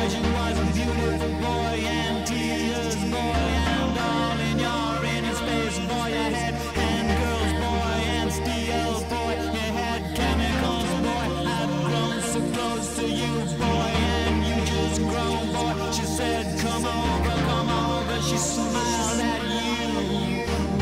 She was a beautiful boy and tears boy, and all in your inner space boy. You had hand girls boy and steel boy. You had chemicals boy. I've grown so close to you boy, and you just grown boy. She said come over, come over. She smiled at you boy.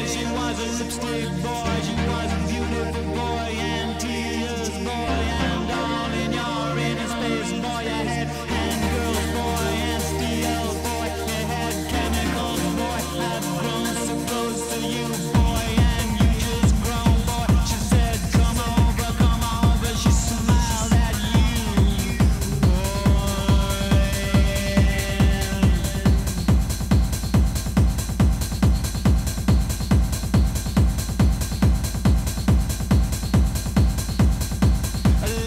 She was a lipstick boy, she was a beautiful boy and tears boy, and all in your inner space boy. You had hand girls boy and steel boy. You had chemicals boy. I've grown so close to you boy, and you just grown boy. She said come over. She smiled at you boy.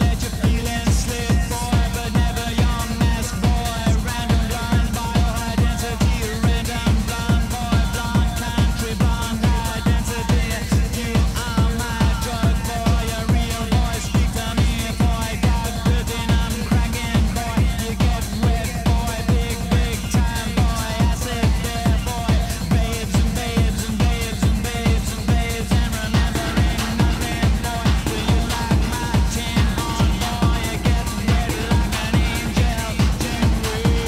Let your feelings slip, boy, but never your mess, boy. Random blind bioidentity, random blonde boy, blonde country, blonde identity. You are my drug, boy, a real boy. Speak to me, boy. Got good I'm cracking, boy. You get wet, boy, big time, boy. I said there, boy. Babes and babes and babes and babes and babes and remembering nothing, boy. Do you like my tin on, boy? You get wet like an angel, tin wheel.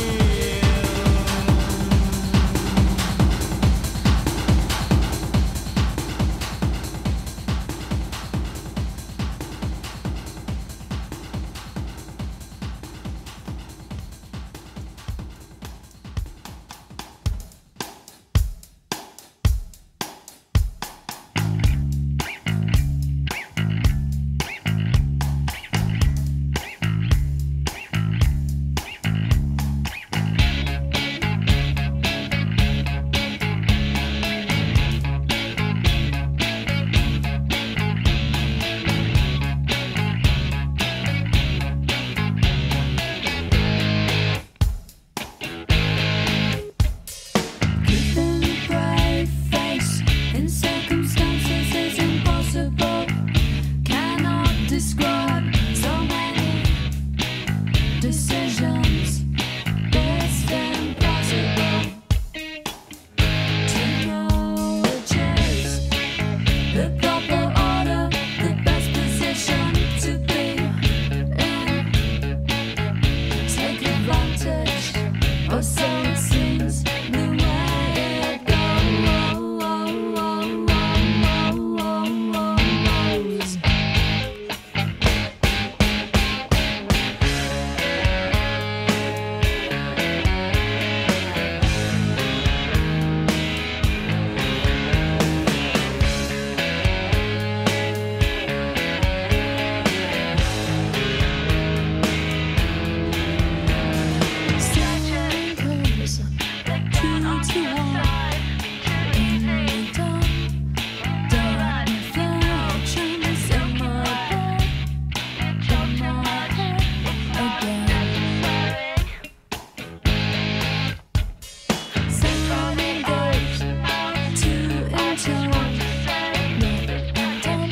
Keeping a brave face in circumstances is impossible. Cannot describe so many decisions. It's impossible to know which is the proper order, the best position to be in. Take advantage, or so it seems, the way it goes. Searching close, 2 to 1. In the dark reflections in my head again. Something goes to intone, and done.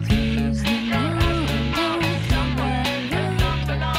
Lose the moment, coming down again.